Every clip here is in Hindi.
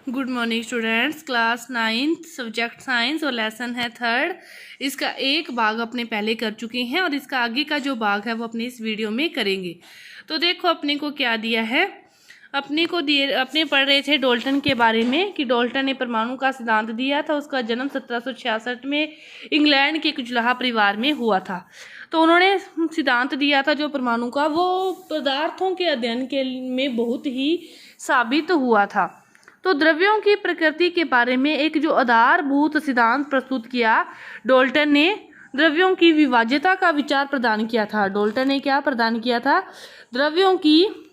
Good morning students. Class 9th subject science और लेसन है 3rd। इसका एक भाग अपने पहले कर चुके हैं और इसका आगे का जो भाग है वो अपने इस वीडियो में करेंगे। तो देखो अपने को क्या दिया है। अपने पढ़ रहे थे डाल्टन के बारे में कि डाल्टन ने परमाणु का सिद्धांत दिया था। उसका जन्म 1766 में इंग्लैंड के कुचलाहा परिवार में हुआ था। तो उन्होंने सिद्धांत दिया था जो परमाणु का, वो पदार्थों के अध्ययन के में बहुत ही साबित हुआ था। तो द्रव्यों की प्रकृति के बारे में एक जो आधारभूत सिद्धांत प्रस्तुत किया डाल्टन ने, द्रव्यों की विभाज्यता का विचार प्रदान किया था। डाल्टन ने क्या प्रदान किया था? द्रव्यों की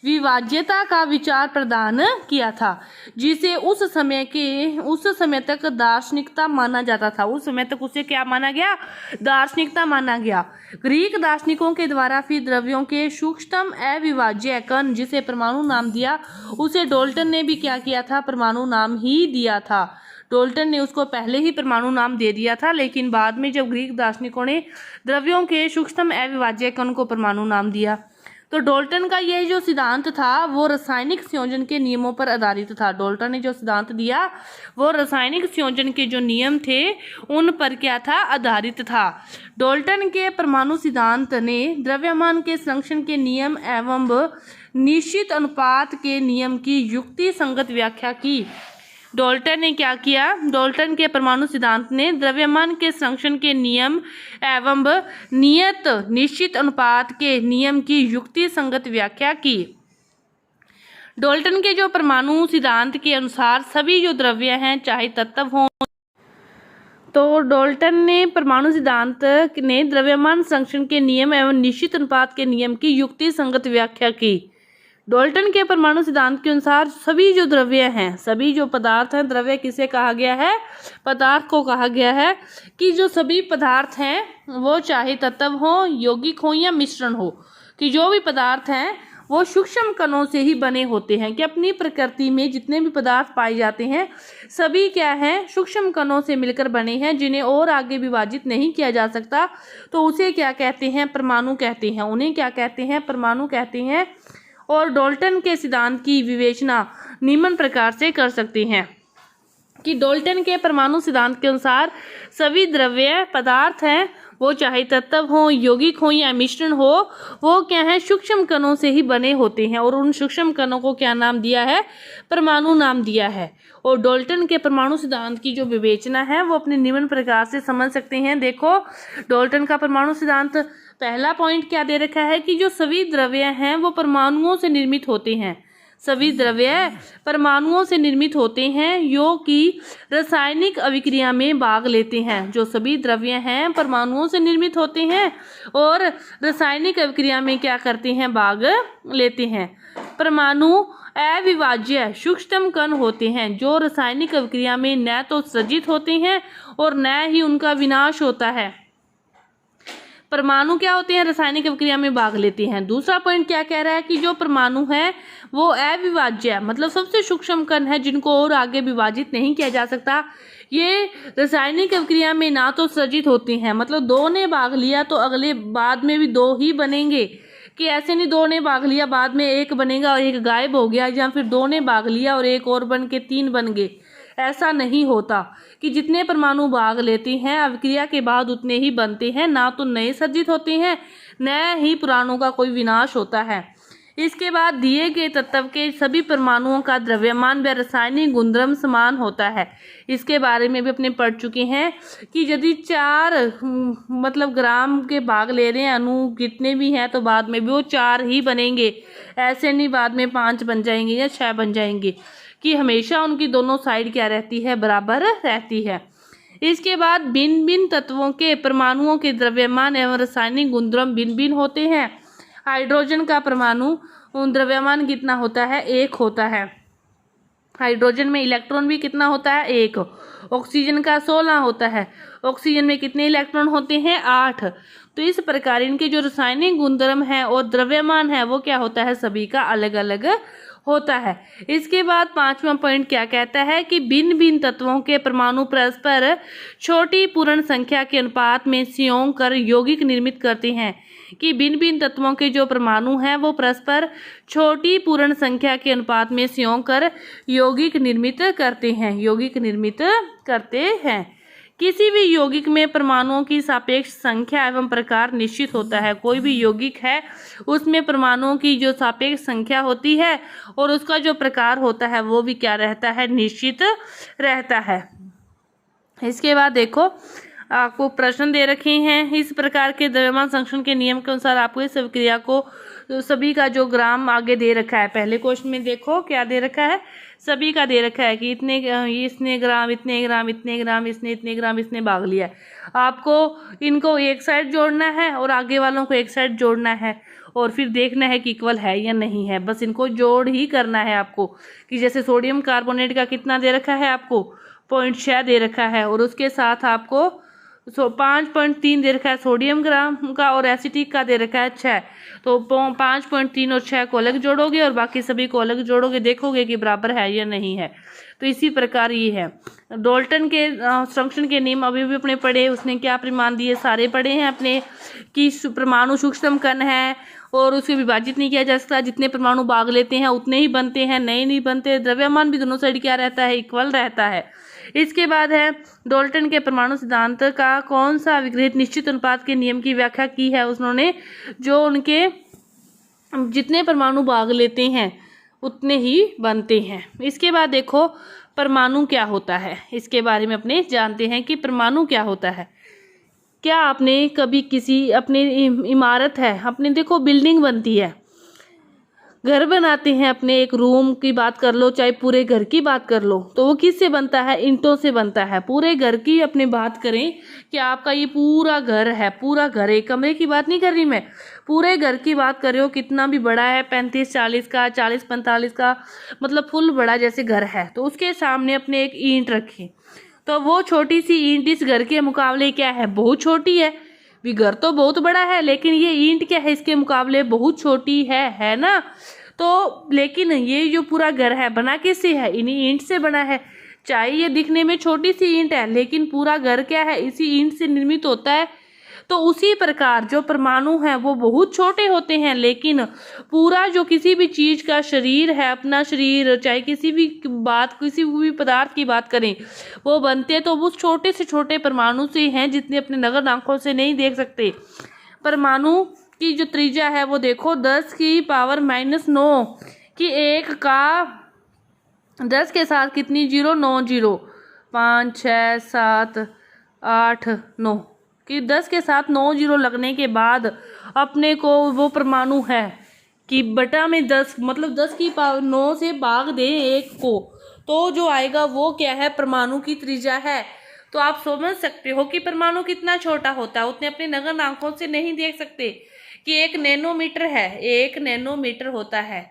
विभाज्यता का विचार प्रदान किया था, जिसे उस समय तक दार्शनिकता माना जाता था। उस समय तक उसे क्या माना गया? दार्शनिकता माना गया। ग्रीक दार्शनिकों के द्वारा फिर द्रव्यों के सूक्ष्मतम अविभाज्य कण, जिसे परमाणु नाम दिया, उसे डाल्टन ने भी क्या किया था? परमाणु नाम ही दिया था। डाल्टन ने उसको पहले ही परमाणु नाम दे दिया था, लेकिन बाद में जब ग्रीक दार्शनिकों ने द्रव्यों के सूक्ष्मतम अविभाज्य कण को परमाणु नाम दिया, तो डाल्टन का यह जो सिद्धांत था वो रासायनिक संयोजन के नियमों पर आधारित था। डाल्टन ने जो सिद्धांत दिया वो रासायनिक संयोजन के जो नियम थे उन पर क्या था? आधारित था। डाल्टन के परमाणु सिद्धांत ने द्रव्यमान के संरक्षण के नियम एवं निश्चित अनुपात के नियम की युक्ति संगत व्याख्या की। डाल्टन ने क्या किया? डाल्टन के परमाणु सिद्धांत ने द्रव्यमान के संरक्षण के नियम एवं निश्चित अनुपात के नियम की युक्ति संगत व्याख्या की। डाल्टन के जो परमाणु सिद्धांत के अनुसार सभी जो द्रव्य हैं, चाहे तत्व हों, तो डाल्टन ने परमाणु सिद्धांत ने द्रव्यमान संरक्षण के नियम एवं निश्चित अनुपात के नियम की युक्ति संगत व्याख्या की। डाल्टन के परमाणु सिद्धांत के अनुसार सभी जो द्रव्य हैं, सभी जो पदार्थ हैं, द्रव्य किसे कहा गया है? पदार्थ को कहा गया है कि जो सभी पदार्थ हैं वो चाहे तत्व हो, यौगिक हो या मिश्रण हो, कि जो भी पदार्थ हैं वो सूक्ष्म कणों से ही बने होते हैं। कि अपनी प्रकृति में जितने भी पदार्थ पाए जाते हैं सभी क्या हैं? सूक्ष्म कणों से मिलकर बने हैं, जिन्हें और आगे विभाजित नहीं किया जा सकता। तो उसे क्या कहते हैं? परमाणु कहते हैं। उन्हें क्या कहते हैं? परमाणु कहते हैं। और डाल्टन के सिद्धांत की विवेचना निम्न प्रकार से कर सकते हैं कि डाल्टन के परमाणु सिद्धांत के अनुसार सभी द्रव्य पदार्थ हैं, वो चाहे तत्व हो, यौगिक हो या मिश्रण हो, वो क्या है? सूक्ष्म कणों से ही बने होते हैं। और उन सूक्ष्म कणों को क्या नाम दिया है? परमाणु नाम दिया है। और डाल्टन के परमाणु सिद्धांत की जो विवेचना है वो अपने निम्न प्रकार से समझ सकते हैं। देखो डाल्टन का परमाणु सिद्धांत, पहला पॉइंट क्या दे रखा है कि जो सभी द्रव्य हैं वो परमाणुओं से निर्मित होते हैं। सभी द्रव्य परमाणुओं से निर्मित होते हैं, जो कि रासायनिक अभिक्रिया में भाग लेते हैं। जो सभी द्रव्य हैं परमाणुओं से निर्मित होते हैं और रासायनिक अभिक्रिया में क्या करते हैं? भाग लेते हैं। परमाणु अविभाज्य सूक्ष्मतम कण होते हैं, जो रासायनिक अभिक्रिया में न तो सृजित होते हैं और न ही उनका विनाश होता है। परमाणु क्या होते हैं? रासायनिक अभिक्रिया में भाग लेते हैं। दूसरा पॉइंट क्या कह रहा है कि जो परमाणु है वो अविभाज्य, मतलब सबसे सूक्ष्म कण है, जिनको और आगे विभाजित नहीं किया जा सकता। ये रासायनिक अभिक्रिया में ना तो सृजित होते हैं, मतलब दो ने भाग लिया तो अगले बाद में भी दो ही बनेंगे, कि ऐसे नहीं दो ने भाग लिया बाद में एक बनेगा और एक गायब हो गया, या फिर दो ने भाग लिया और एक और बन के तीन बन गए। ऐसा नहीं होता कि जितने परमाणु भाग लेते हैं अभिक्रिया के बाद उतने ही बनते हैं, ना तो नए सृजित होते हैं न ही पुरानों का कोई विनाश होता है। इसके बाद दिए गए तत्व के सभी परमाणुओं का द्रव्यमान व रासायनिक गुणधर्म समान होता है। इसके बारे में भी अपने पढ़ चुके हैं कि यदि 4 मतलब ग्राम के भाग ले रहे हैं अणु जितने भी हैं, तो बाद में भी वो 4 ही बनेंगे। ऐसे नहीं बाद में 5 बन जाएंगे या 6 बन जाएंगे, कि हमेशा उनकी दोनों साइड क्या रहती है? बराबर रहती है। इसके बाद भिन्न भिन्न तत्वों के परमाणुओं के द्रव्यमान एवं रासायनिक गुणधर्म भिन्न भिन्न होते हैं। हाइड्रोजन का परमाणु द्रव्यमान कितना होता है? 1 होता है। हाइड्रोजन में इलेक्ट्रॉन भी कितना होता है? 1। ऑक्सीजन का 16 होता है। ऑक्सीजन में कितने इलेक्ट्रॉन होते हैं? 8। तो इस प्रकार इनके जो रासायनिक गुणधर्म है और द्रव्यमान है वो क्या होता है? सभी का अलग अलग होता है। इसके बाद 5वां पॉइंट क्या कहता है कि भिन्न भिन्न तत्वों के परमाणु परस्पर छोटी पूर्ण संख्या के अनुपात में संयोग कर यौगिक निर्मित करते हैं। कि भिन्न भिन्न तत्वों के जो परमाणु हैं वो परस्पर छोटी पूर्ण संख्या के अनुपात में संयोग कर यौगिक निर्मित करते हैं। किसी भी यौगिक में परमाणुओं की सापेक्ष संख्या एवं प्रकार निश्चित होता है। कोई भी यौगिक है उसमें परमाणुओं की जो सापेक्ष संख्या होती है और उसका जो प्रकार होता है वो भी क्या रहता है, निश्चित रहता है। इसके बाद देखो आपको प्रश्न दे रखे हैं। इस प्रकार के द्रव्यमान संरक्षण के नियम के अनुसार आपको इस अभिक्रिया को सभी का जो ग्राम आगे दे रखा है, पहले क्वेश्चन में देखो क्या दे रखा है, सभी का दे रखा है कि इसने ग्राम, इतने ग्राम, इतने ग्राम, इसने इतने ग्राम, इसने भाग लिया है। आपको इनको एक साइड जोड़ना है और आगे वालों को एक साइड जोड़ना है और फिर देखना है कि इक्वल है या नहीं है। बस इनको जोड़ ही करना है आपको। कि जैसे सोडियम कार्बोनेट का कितना दे रखा है आपको, 0.6 दे रखा है और उसके साथ आपको 5.3 दे रखा है सोडियम ग्राम का और एसिटिक का दे रखा है 6। तो 5.3 और 6 को अलग जोड़ोगे और बाकी सभी को अलग जोड़ोगे, देखोगे कि बराबर है या नहीं है। तो इसी प्रकार ये है। डाल्टन के संरक्षण के नियम अभी भी अपने पढ़े, उसने क्या परिमाण दिए सारे पढ़े हैं अपने, कि परमाणु सूक्ष्म कण है और उसको विभाजित नहीं किया जा सकता, जितने परमाणु भाग लेते हैं उतने ही बनते हैं, नए नहीं बनते। द्रव्यमान भी दोनों साइड क्या रहता है, इक्वल रहता है। इसके बाद है डाल्टन के परमाणु सिद्धांत का कौन सा विग्रहित निश्चित अनुपात के नियम की व्याख्या की है उन्होंने, जो उनके जितने परमाणु भाग लेते हैं उतने ही बनते हैं। इसके बाद देखो परमाणु क्या होता है, इसके बारे में अपने जानते हैं कि परमाणु क्या होता है। क्या आपने कभी किसी अपने इमारत है, अपने देखो बिल्डिंग बनती है, घर बनाते हैं, अपने एक रूम की बात कर लो चाहे पूरे घर की बात कर लो, तो वो किससे बनता है, ईंटों से बनता है। पूरे घर की अपने बात करें कि आपका ये पूरा घर है, पूरा घर, एक कमरे की बात नहीं कर रही मैं, पूरे घर की बात कर रही हो, कितना भी बड़ा है, 35-40 का, 40-45 का, मतलब फुल बड़ा जैसे घर है, तो उसके सामने अपने एक ईंट रखी, तो वो छोटी सी ईंट इस घर के मुकाबले क्या है, बहुत छोटी है। भी घर तो बहुत बड़ा है लेकिन ये ईंट क्या है, इसके मुकाबले बहुत छोटी है ना। तो लेकिन ये जो पूरा घर है बना किससे है, इन्हीं ईंट से बना है। चाहे ये दिखने में छोटी सी ईंट है लेकिन पूरा घर क्या है, इसी ईंट से निर्मित होता है। तो उसी प्रकार जो परमाणु हैं वो बहुत छोटे होते हैं लेकिन पूरा जो किसी भी चीज का शरीर है, अपना शरीर, चाहे किसी भी बात, किसी भी पदार्थ की बात करें, वो बनते तो उस छोटे से छोटे परमाणु से हैं जितने अपने नगर आंखों से नहीं देख सकते। परमाणु की जो त्रिज्या है वो देखो 10 की पावर -9 कि 1 का 10 के साथ कितनी 0, 9 0, 5 6 7 8 9 कि 10 के साथ 9 0 लगने के बाद अपने को वो परमाणु है कि बटा में 10, मतलब 10 की पावर 9 से भाग दे 1 को, तो जो आएगा वो क्या है, परमाणु की त्रिज्या है। तो आप समझ सकते हो कि परमाणु कितना छोटा होता है, उतने अपने नगर आंखों से नहीं देख सकते। कि 1 नैनोमीटर है, 1 नैनोमीटर होता है,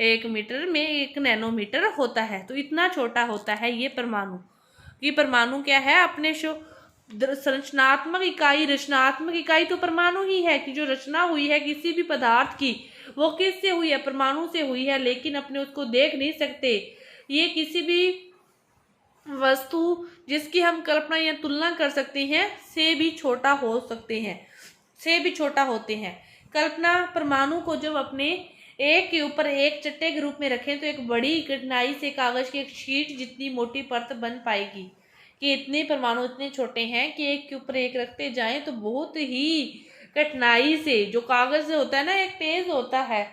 1 मीटर में 1 नैनोमीटर होता है, तो इतना छोटा होता है ये परमाणु। कि परमाणु क्या है, अपने संरचनात्मक इकाई, रचनात्मक इकाई तो परमाणु ही है कि जो रचना हुई है किसी भी पदार्थ की वो किससे हुई है, परमाणु से हुई है, लेकिन अपने उसको देख नहीं सकते। ये किसी भी वस्तु जिसकी हम कल्पना या तुलना कर सकते हैं से भी छोटा हो सकते हैं, से भी छोटा होते हैं। कल्पना परमाणु को जब अपने एक के ऊपर एक चट्टे के रूप में रखें तो एक बड़ी कठिनाई से कागज की एक शीट जितनी मोटी परत बन पाएगी। कि इतने परमाणु इतने छोटे हैं कि एक के ऊपर एक रखते जाएं तो बहुत ही कठिनाई से, जो कागज होता है ना, एक पेज होता है,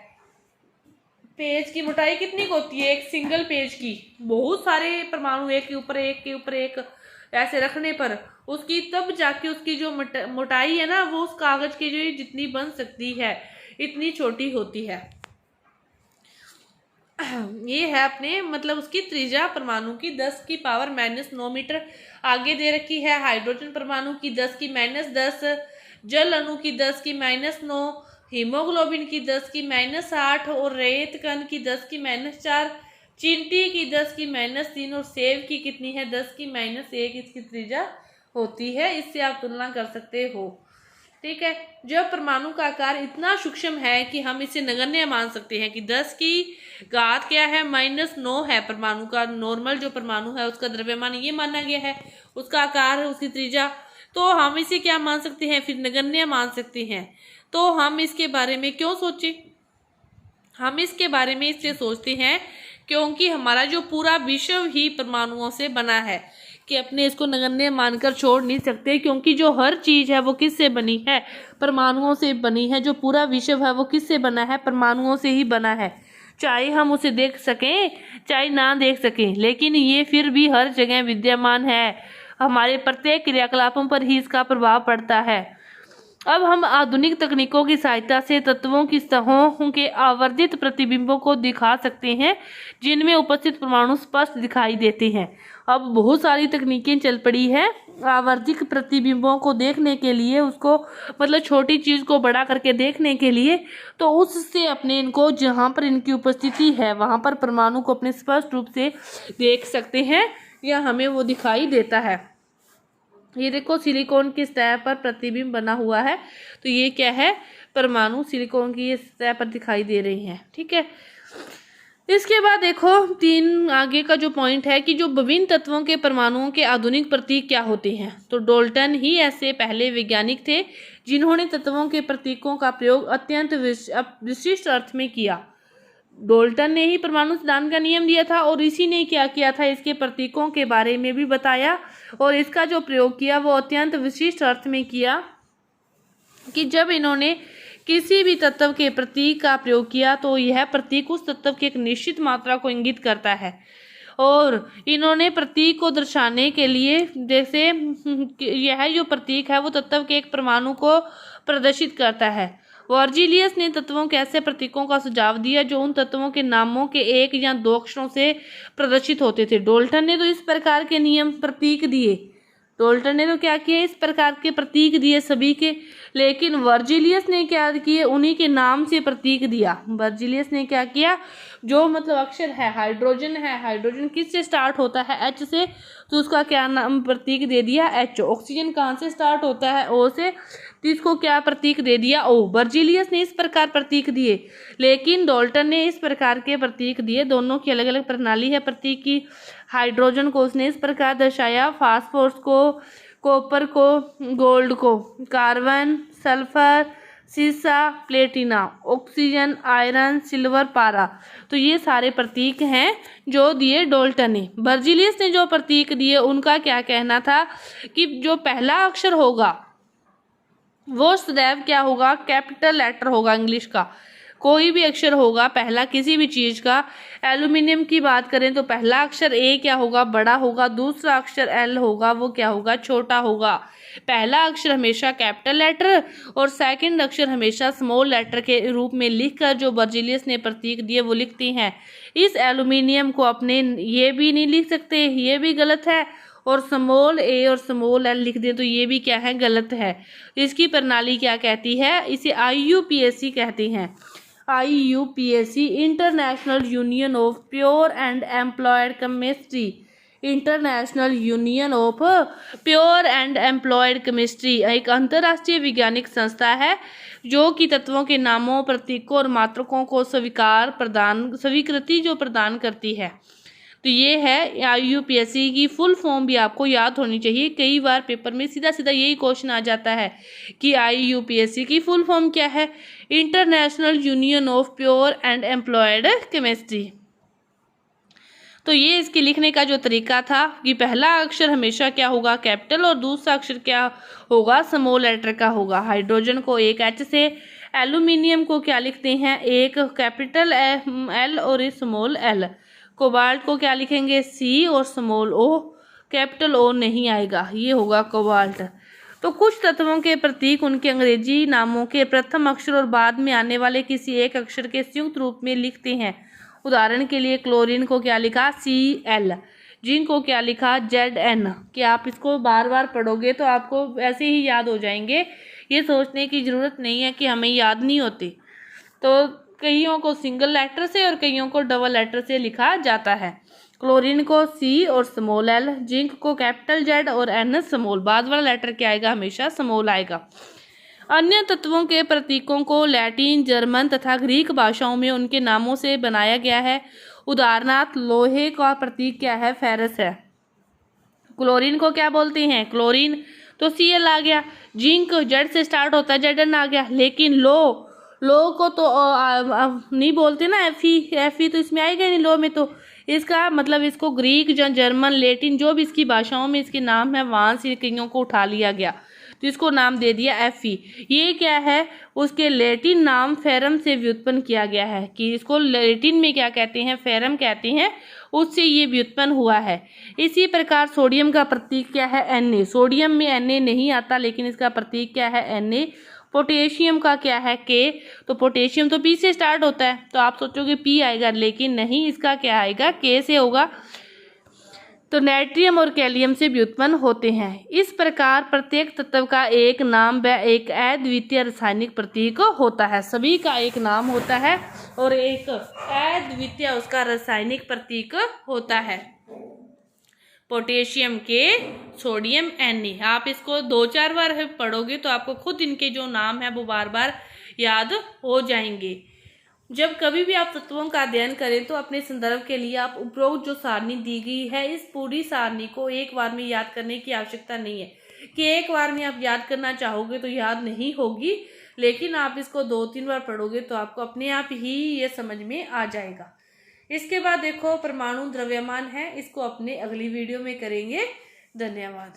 पेज की मोटाई कितनी होती है, एक सिंगल पेज की, बहुत सारे परमाणु एक के ऊपर एक के ऊपर एक ऐसे रखने पर उसकी तब जाके उसकी जो मोटाई है ना वो उस कागज की जो जितनी बन सकती है इतनी छोटी होती है। ये है अपने मतलब उसकी त्रिज्या परमाणु की 10 की पावर -9 मीटर आगे दे रखी है। हाइड्रोजन परमाणु की 10 की -10, जल अणु की 10 की -9, हीमोग्लोबिन की 10 की -8 और रेत कण की 10 की -4, चींटी की 10 की -3 और सेब की कितनी है 10 की -1 इसकी त्रिज्या होती है। इससे आप तुलना कर सकते हो। ठीक है, जब परमाणु का आकार इतना सूक्ष्म है कि हम इसे नगण्य मान सकते हैं कि 10 की घात क्या है -9 है परमाणु का, नॉर्मल जो परमाणु है उसका द्रव्यमान ये माना गया है, उसका आकार है, उसकी त्रिज्या, तो हम इसे क्या मान सकते हैं, फिर नगण्य मान सकते हैं। तो हम इसके बारे में क्यों सोचें? हम इसके बारे में इसलिए सोचते हैं क्योंकि हमारा जो पूरा विश्व ही परमाणुओं से बना है, कि अपने इसको नगण्य मानकर छोड़ नहीं सकते, क्योंकि जो हर चीज है वो किससे बनी है? परमाणुओं से बनी है। जो पूरा विश्व है वो किससे बना है? परमाणुओं से ही बना है। चाहे हम उसे देख सकें चाहे ना देख सकें, लेकिन ये फिर भी हर जगह विद्यमान है। हमारे प्रत्येक क्रियाकलापों पर ही इसका प्रभाव पड़ता है। अब हम आधुनिक तकनीकों की सहायता से तत्वों की सतहों के आवर्धित प्रतिबिंबों को दिखा सकते हैं, जिनमें उपस्थित परमाणु स्पष्ट दिखाई देते हैं। अब बहुत सारी तकनीकें चल पड़ी है आवर्धित प्रतिबिंबों को देखने के लिए, उसको मतलब छोटी चीज को बड़ा करके देखने के लिए। तो उससे अपने इनको जहां पर इनकी उपस्थिति है वहां पर परमाणु को अपने स्पष्ट रूप से देख सकते हैं, या हमें वो दिखाई देता है। ये देखो सिलिकॉन की सतह पर प्रतिबिंब बना हुआ है, तो ये क्या है? परमाणु सिलिकॉन की ये सतह पर दिखाई दे रही हैं। ठीक है, इसके बाद देखो 3 आगे का जो पॉइंट है कि जो विभिन्न तत्वों के परमाणुओं के आधुनिक प्रतीक क्या होते हैं। तो डाल्टन ही ऐसे पहले वैज्ञानिक थे जिन्होंने तत्वों के प्रतीकों का प्रयोग अत्यंत विशिष्ट अर्थ में किया। डाल्टन ने ही परमाणु सिद्धांत का नियम दिया था, और इसी ने क्या किया था? इसके प्रतीकों के बारे में भी बताया, और इसका जो प्रयोग किया वो अत्यंत विशिष्ट अर्थ में किया, कि जब इन्होंने किसी भी तत्व के प्रतीक का प्रयोग किया तो यह प्रतीक उस तत्व की एक निश्चित मात्रा को इंगित करता है। और इन्होंने प्रतीक को दर्शाने के लिए, जैसे यह जो प्रतीक है वो तत्व के एक परमाणु को प्रदर्शित करता है। वर्जिलियस ने तत्वों के ऐसे प्रतीकों का सुझाव दिया जो उन तत्वों के नामों के 1 या 2 अक्षरों से प्रदर्शित होते थे। डाल्टन ने तो इस प्रकार के नियम प्रतीक दिए, डाल्टन ने तो क्या किया? इस प्रकार के प्रतीक दिए सभी के, लेकिन वर्जिलियस ने क्या किए? उन्हीं के नाम से प्रतीक दिया। वर्जिलियस ने क्या किया? जो मतलब अक्षर है, हाइड्रोजन है, हाइड्रोजन किस से स्टार्ट होता है? एच से, तो उसका क्या नाम प्रतीक दे दिया? एच। ऑक्सीजन कहाँ से स्टार्ट होता है? ओ से, तो इसको क्या प्रतीक दे दिया? ओ। वर्जिलियस ने इस प्रकार प्रतीक दिए, लेकिन डाल्टन ने इस प्रकार के प्रतीक दिए। दोनों की अलग अलग प्रणाली है प्रतीक की। हाइड्रोजन को उसने इस प्रकार दर्शाया, फास्फोरस को, कॉपर को, गोल्ड को, कार्बन, सल्फर, सीसा, प्लेटिना, ऑक्सीजन, आयरन, सिल्वर, पारा। तो ये सारे प्रतीक हैं जो दिए डाल्टन ने। वर्जिलियस ने जो प्रतीक दिए उनका क्या कहना था कि जो पहला अक्षर होगा वो सदैव क्या होगा? कैपिटल लेटर होगा इंग्लिश का। कोई भी अक्षर होगा पहला किसी भी चीज का, एल्यूमिनियम की बात करें तो पहला अक्षर ए क्या होगा? बड़ा होगा। दूसरा अक्षर एल होगा, वो क्या होगा? छोटा होगा। पहला अक्षर हमेशा कैपिटल लेटर और सेकंड अक्षर हमेशा स्मॉल लेटर के रूप में लिखकर जो वर्जिलियस ने प्रतीक दिए वो लिखती हैं। इस एल्यूमिनियम को अपने ये भी नहीं लिख सकते, ये भी गलत है, और स्मॉल ए और स्मॉल एल लिख दें तो ये भी क्या है? गलत है। इसकी प्रणाली क्या कहती है? इसे IUPAC कहते हैं। IUPAC, international union of pure and employed chemistry. International union of pure and employed chemistry एक अंतर्राष्ट्रीय वैज्ञानिक संस्था है जो कि तत्वों के नामों, प्रतीकों और मात्रकों को स्वीकृति जो प्रदान करती है। तो ये है IUPAC की फुल फॉर्म भी आपको याद होनी चाहिए। कई बार पेपर में सीधा सीधा यही क्वेश्चन आ जाता है कि IUPAC की फुल फॉर्म क्या है? International union of pure and employed chemistry. तो ये इसके लिखने का जो तरीका था कि पहला अक्षर हमेशा क्या होगा? कैपिटल, और दूसरा अक्षर क्या होगा? स्मॉल लेटर का होगा। हाइड्रोजन को एक एच से, एल्यूमिनियम को क्या लिखते हैं? एक कैपिटल एल और एक स्मॉल एल। कोबाल्ट को क्या लिखेंगे? सी और स्मॉल ओ, कैपिटल ओ नहीं आएगा, ये होगा कोबाल्ट। तो कुछ तत्वों के प्रतीक उनके अंग्रेजी नामों के प्रथम अक्षर और बाद में आने वाले किसी एक अक्षर के संयुक्त रूप में लिखते हैं। उदाहरण के लिए क्लोरीन को क्या लिखा? Cl। जिंक को क्या लिखा? Zn। कि आप इसको बार बार पढ़ोगे तो आपको ऐसे ही याद हो जाएंगे, ये सोचने की जरूरत नहीं है कि हमें याद नहीं होती। तो कईयों को सिंगल लेटर से और कईयों को डबल लेटर से लिखा जाता है। क्लोरीन को C और स्मॉल l, जिंक को कैपिटल Z और N स्मॉल। बाद वाला लेटर क्या आएगा? हमेशा स्मॉल आएगा। अन्य तत्वों के प्रतीकों को लैटिन, जर्मन तथा ग्रीक भाषाओं में उनके नामों से बनाया गया है। उदाहरणार्थ लोहे का प्रतीक क्या है? फेरस है। क्लोरीन को क्या बोलते हैं? क्लोरीन। तो Cl आ गया। जिंक जेड से स्टार्ट होता है, Zn आ गया। लेकिन लो को तो नहीं बोलते ना, Fe तो इसमें आएगा नहीं लो में। तो इसका मतलब इसको ग्रीक जर्मन लैटिन जो भी इसकी भाषाओं में इसके नाम है वहां से कईयों को उठा लिया गया, तो इसको नाम दे दिया Fe। ये क्या है, उसके लैटिन नाम फेरम से व्युत्पन्न किया गया है, कि इसको लैटिन में क्या कहते हैं, फेरम कहते हैं, उससे ये व्युत्पन्न हुआ है। इसी प्रकार सोडियम का प्रतीक क्या है, Na। सोडियम में Na नहीं आता, लेकिन इसका प्रतीक क्या है, Na। पोटेशियम का क्या है, K। तो पोटेशियम तो P से स्टार्ट होता है, तो आप सोचोगे P आएगा, लेकिन नहीं, इसका क्या आएगा, K से होगा। तो नाइट्रियम और कैलियम से व्युत्पन्न होते हैं। इस प्रकार प्रत्येक तत्व का एक नाम व एक अद्वितीय रासायनिक प्रतीक होता है। सभी का एक नाम होता है और एक अद्वितीय उसका रासायनिक प्रतीक होता है। पोटेशियम के, सोडियम Na। आप इसको 2-4 बार पढ़ोगे तो आपको खुद इनके जो नाम है वो बार बार याद हो जाएंगे। जब कभी भी आप तत्वों का अध्ययन करें तो अपने संदर्भ के लिए आप उपरोक्त जो सारणी दी गई है, इस पूरी सारणी को एक बार में याद करने की आवश्यकता नहीं है, कि एक बार में आप याद करना चाहोगे तो याद नहीं होगी, लेकिन आप इसको 2-3 बार पढ़ोगे तो आपको अपने आप ही ये समझ में आ जाएगा। इसके बाद देखो परमाणु द्रव्यमान है, इसको अपने अगली वीडियो में करेंगे। धन्यवाद।